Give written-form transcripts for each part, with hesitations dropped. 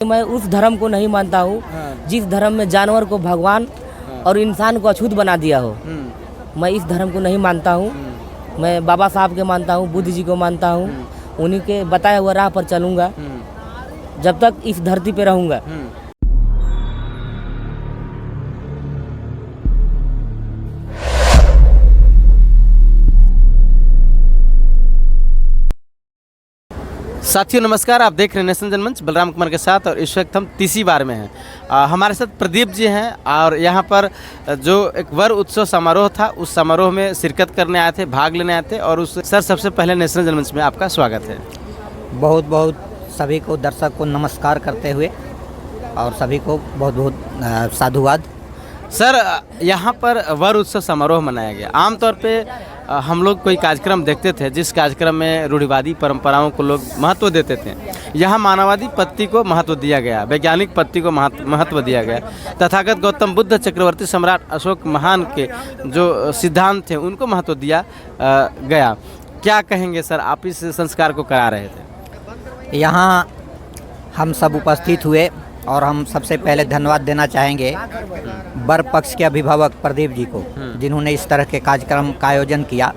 मैं उस धर्म को नहीं मानता हूँ जिस धर्म में जानवर को भगवान और इंसान को अछूत बना दिया हो। मैं इस धर्म को नहीं मानता हूँ। मैं बाबा साहब के मानता हूँ, बुद्ध जी को मानता हूँ। उन्हीं के बताए हुए राह पर चलूँगा जब तक इस धरती पे रहूँगा। साथियों नमस्कार, आप देख रहे हैं नेशनल जनमंच बलराम कुमार के साथ। और इस वक्त हम तीसरी बार में हैं। हमारे साथ प्रदीप जी हैं और यहाँ पर जो एक वर उत्सव समारोह था उस समारोह में शिरकत करने आए थे, भाग लेने आए थे। और उस सर सबसे पहले नेशनल जनमंच में आपका स्वागत है। बहुत बहुत सभी को दर्शक को नमस्कार करते हुए और सभी को बहुत बहुत साधुवाद। सर यहाँ पर वर उत्सव समारोह मनाया गया। आमतौर पे हम लोग कोई कार्यक्रम देखते थे जिस कार्यक्रम में रूढ़िवादी परंपराओं को लोग महत्व देते थे। यहाँ मानववादी पत्ति को महत्व दिया गया, वैज्ञानिक पत्ति को महत्व दिया गया। तथागत गौतम बुद्ध, चक्रवर्ती सम्राट अशोक महान के जो सिद्धांत थे उनको महत्व दिया गया। क्या कहेंगे सर, आप इस संस्कार को करा रहे थे? यहाँ हम सब उपस्थित हुए और हम सबसे पहले धन्यवाद देना चाहेंगे वर पक्ष के अभिभावक प्रदीप जी को, जिन्होंने इस तरह के कार्यक्रम का आयोजन किया।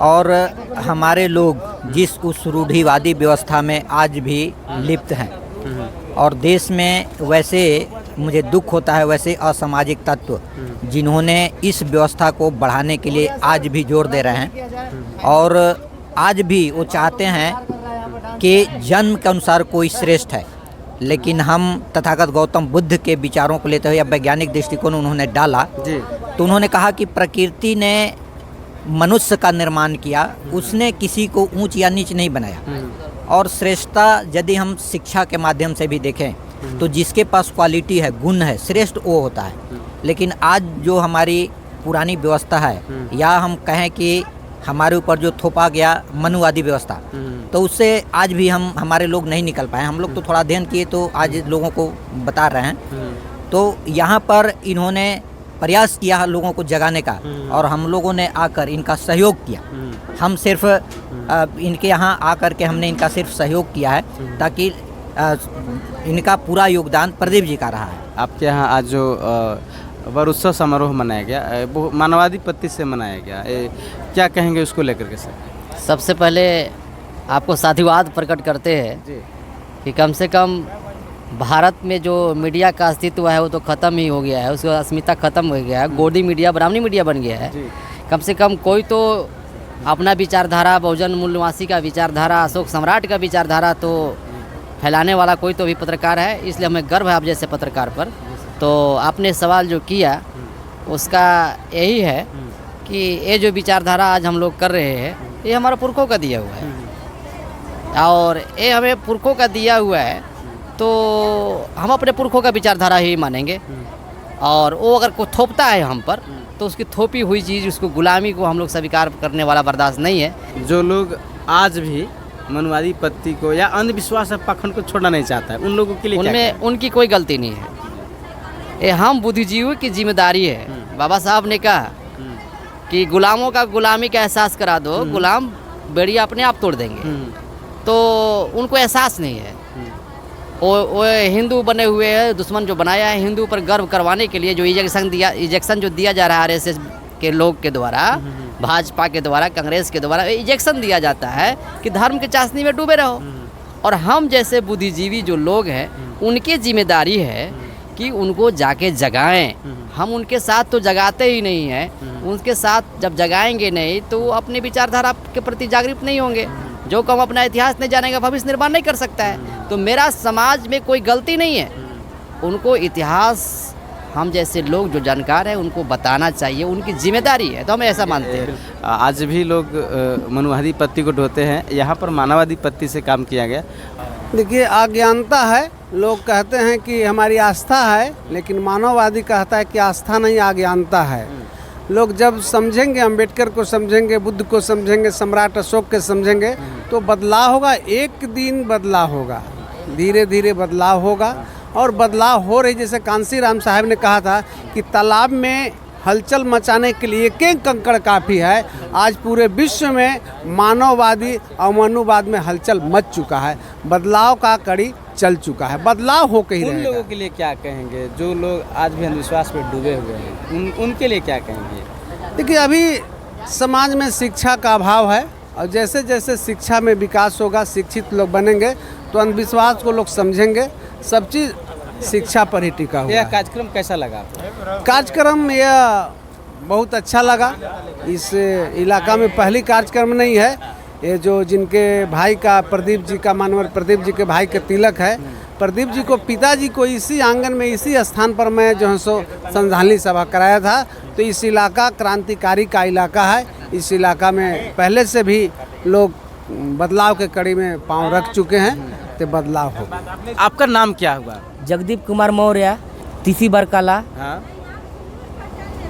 और हमारे लोग जिस उस रूढ़िवादी व्यवस्था में आज भी लिप्त हैं और देश में वैसे मुझे दुख होता है वैसे असामाजिक तत्व जिन्होंने इस व्यवस्था को बढ़ाने के लिए आज भी जोर दे रहे हैं। और आज भी वो चाहते हैं कि जन्म के अनुसार कोई श्रेष्ठ है, लेकिन हम तथागत गौतम बुद्ध के विचारों को लेते हुए वैज्ञानिक दृष्टिकोण उन्होंने डाला तो उन्होंने कहा कि प्रकृति ने मनुष्य का निर्माण किया, उसने किसी को ऊंच या नीच नहीं बनाया। और श्रेष्ठता यदि हम शिक्षा के माध्यम से भी देखें तो जिसके पास क्वालिटी है, गुण है, श्रेष्ठ वो होता है। लेकिन आज जो हमारी पुरानी व्यवस्था है या हम कहें कि हमारे ऊपर जो थोपा गया मनुवादी व्यवस्था, तो उससे आज भी हमारे लोग नहीं निकल पाए। हम लोग तो थोड़ा अध्ययन किए तो आज लोगों को बता रहे हैं। तो यहाँ पर इन्होंने प्रयास किया लोगों को जगाने का और हम लोगों ने आकर इनका सहयोग किया। हम सिर्फ इनके यहाँ आकर के हमने इनका सिर्फ सहयोग किया है ताकि इनका पूरा योगदान प्रदीप जी का रहा है। आपके यहाँ आज जो वर उत्सव समारोह मनाया गया वो मानववादी पत्ति से मनाया गया, क्या कहेंगे उसको लेकर के सर? सबसे पहले आपको साधुवाद प्रकट करते हैं कि कम से कम भारत में जो मीडिया का अस्तित्व है वो तो ख़त्म ही हो गया है, उसका अस्मिता ख़त्म हो गया है। गोदी मीडिया ब्राह्मणी मीडिया बन गया है। कम से कम कोई तो अपना विचारधारा, बहुजन मूल्यवासी का विचारधारा, अशोक सम्राट का विचारधारा तो फैलाने वाला कोई तो भी पत्रकार है। इसलिए हमें गर्व है आप जैसे पत्रकार पर। तो आपने सवाल जो किया उसका यही है कि ये जो विचारधारा आज हम लोग कर रहे हैं ये हमारा पुरखों का दिया हुआ है और ये हमें पुरखों का दिया हुआ है तो हम अपने पुरखों का विचारधारा ही मानेंगे। और वो अगर कोई थोपता है हम पर तो उसकी थोपी हुई चीज़, उसको गुलामी को हम लोग स्वीकार करने वाला बर्दाश्त नहीं है। जो लोग आज भी मनुवादी पत्ति को या अंधविश्वास पाखंड को छोड़ना नहीं चाहता है उन लोगों के लिए उनमें उनकी कोई गलती नहीं है। ये हम बुद्धिजीवियों की जिम्मेदारी है। बाबा साहब ने कहा कि गुलामों का गुलामी का एहसास करा दो, गुलाम बेड़िया अपने आप तोड़ देंगे। तो उनको एहसास नहीं है। वो हिंदू बने हुए हैं, दुश्मन जो बनाया है हिंदू पर गर्व करवाने के लिए जो इजेक्शन जो दिया जा रहा है आरएसएस के लोग के द्वारा, भाजपा के द्वारा, कांग्रेस के द्वारा इजेक्शन दिया जाता है कि धर्म के चाशनी में डूबे रहो। और हम जैसे बुद्धिजीवी जो लोग हैं उनकी जिम्मेदारी है कि उनको जाके जगाएं। हम उनके साथ तो जगाते ही नहीं हैं। उनके साथ जब जगाएंगे नहीं तो वो अपनी विचारधारा के प्रति जागरूक नहीं होंगे। जो कम अपना इतिहास नहीं जानेगा भविष्य निर्माण नहीं कर सकता है। तो मेरा समाज में कोई गलती नहीं है, उनको इतिहास हम जैसे लोग जो जानकार हैं उनको बताना चाहिए, उनकी जिम्मेदारी है। तो हम ऐसा मानते हैं। आज भी लोग मनुवादी पत्ति को ढोते हैं, यहाँ पर मानववादी पत्ति से काम किया गया। देखिए, अज्ञानता है। लोग कहते हैं कि हमारी आस्था है, लेकिन मानववादी कहता है कि आस्था नहीं, अज्ञानता है। लोग जब समझेंगे, अम्बेडकर को समझेंगे, बुद्ध को समझेंगे, सम्राट अशोक के समझेंगे तो बदलाव होगा। एक दिन बदलाव होगा, धीरे धीरे बदलाव होगा और बदलाव हो रही। जैसे कांसी राम साहब ने कहा था कि तालाब में हलचल मचाने के लिए एक एक कंकड़ काफ़ी है। आज पूरे विश्व में मानववादी और मनुवाद में हलचल मच चुका है। बदलाव का कड़ी चल चुका है, बदलाव हो के ही उन रहेगा। लोगों के लिए क्या कहेंगे जो लोग आज भी अंधविश्वास में डूबे हुए हैं, उनके लिए क्या कहेंगे? देखिए, अभी समाज में शिक्षा का अभाव है और जैसे जैसे शिक्षा में विकास होगा, शिक्षित लोग बनेंगे तो अंधविश्वास को लोग समझेंगे। सब चीज़ शिक्षा पर ही टिका हुआ यह है। कार्यक्रम कैसा लगा आपको? कार्यक्रम यह बहुत अच्छा लगा। इस इलाका में पहली कार्यक्रम नहीं है। ये जो जिनके भाई का, प्रदीप जी का, मानवर प्रदीप जी के भाई के तिलक है, प्रदीप जी को, पिताजी को इसी आंगन में, इसी स्थान पर मैं जो है सो श्रद्धांजलि सभा कराया था। तो इस इलाका क्रांतिकारी का इलाका है। इस इलाका में पहले से भी लोग बदलाव के कड़ी में पांव रख चुके हैं, तो बदलाव होगा। आपका नाम क्या हुआ? जगदीप कुमार मौर्य, तीसी बरकाला, हाँ,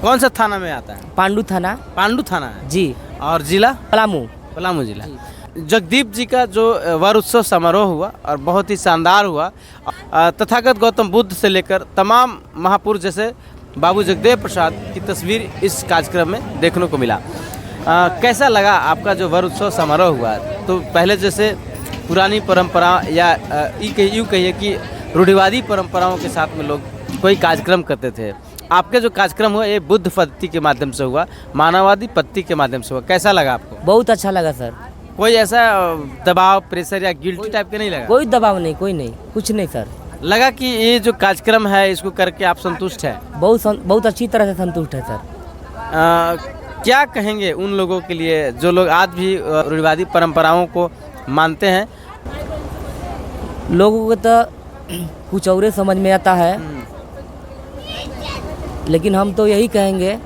कौन सा थाना में आता है? पांडु थाना। पांडु थाना है जी। और जिला पलामू। पलामू जिला। जगदीप जी का जो वर उत्सव समारोह हुआ और बहुत ही शानदार हुआ। तथागत गौतम बुद्ध से लेकर तमाम महापुरुष जैसे बाबू जगदेव प्रसाद की तस्वीर इस कार्यक्रम में देखने को मिला। कैसा लगा आपका जो वर उत्सव समारोह हुआ? तो पहले जैसे पुरानी परंपरा या यूँ कहिए कि रूढ़िवादी परंपराओं के साथ में लोग कोई कार्यक्रम करते थे, आपके जो कार्यक्रम हुआ ये बुद्ध पद्धति के माध्यम से हुआ, मानववादी पद्धति के माध्यम से हुआ। कैसा लगा आपको? बहुत अच्छा लगा सर। कोई ऐसा दबाव, प्रेशर या गिल्टी टाइप के नहीं लगा? कोई दबाव नहीं, कोई नहीं, कुछ नहीं सर। लगा कि ये जो कार्यक्रम है इसको करके आप संतुष्ट हैं? बहुत अच्छी तरह से संतुष्ट है सर। क्या कहेंगे उन लोगों के लिए जो लोग आज भी रूढ़िवादी परंपराओं को मानते हैं? लोगों को तो कुछ और समझ में आता है, लेकिन हम तो यही कहेंगे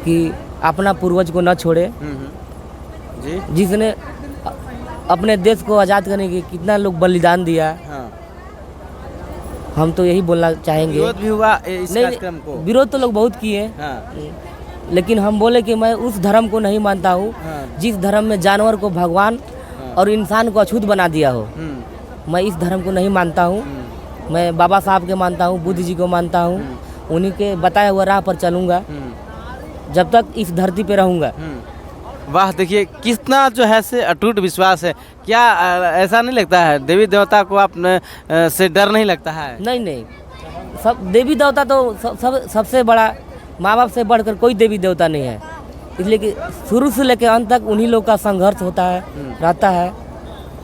कि अपना पूर्वज को न छोड़े, जी। जिसने अपने देश को आज़ाद करने के कितना लोग बलिदान दिया। हाँ। हम तो यही बोलना चाहेंगे। विरोध भी हुआ इस कार्यक्रम को? विरोध तो लोग बहुत किए। हाँ। लेकिन हम बोले कि मैं उस धर्म को नहीं मानता हूँ जिस धर्म में जानवर को भगवान और इंसान को अछूत बना दिया हो। मैं इस धर्म को नहीं मानता हूँ। मैं बाबा साहब के मानता हूँ, बुद्ध जी को मानता हूँ। उन्हीं के बताए हुए राह पर चलूँगा जब तक इस धरती पे रहूँगा। वाह, देखिए कितना जो है से अटूट विश्वास है। क्या ऐसा नहीं लगता है देवी देवता को आप से डर नहीं लगता है? नहीं नहीं, सब देवी देवता तो सबसे बड़ा, माँ बाप से बढ़कर कोई देवी देवता नहीं है। इसलिए कि शुरू से लेकर अंत तक उन्हीं लोग का संघर्ष होता है, रहता है।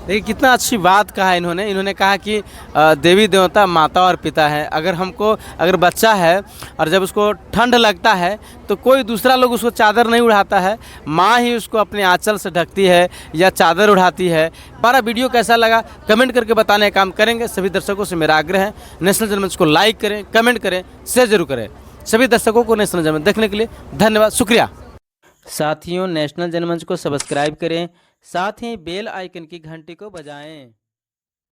देखिए कितना अच्छी बात कहा है इन्होंने कहा कि देवी देवता माता और पिता है। अगर बच्चा है और जब उसको ठंड लगता है तो कोई दूसरा लोग उसको चादर नहीं उड़ाता है, माँ ही उसको अपने आंचल से ढकती है या चादर उड़ाती है। हमारा वीडियो कैसा लगा कमेंट करके बताने का काम करेंगे। सभी दर्शकों से मेरा आग्रह है, नेशनल जनमंच को लाइक करें, कमेंट करें, शेयर जरूर करें। सभी दर्शकों को नेशनल जनमंच देखने के लिए धन्यवाद, शुक्रिया। साथियों, नेशनल जनमंच को सब्सक्राइब करें, साथ ही बेल आइकन की घंटी को बजाएं।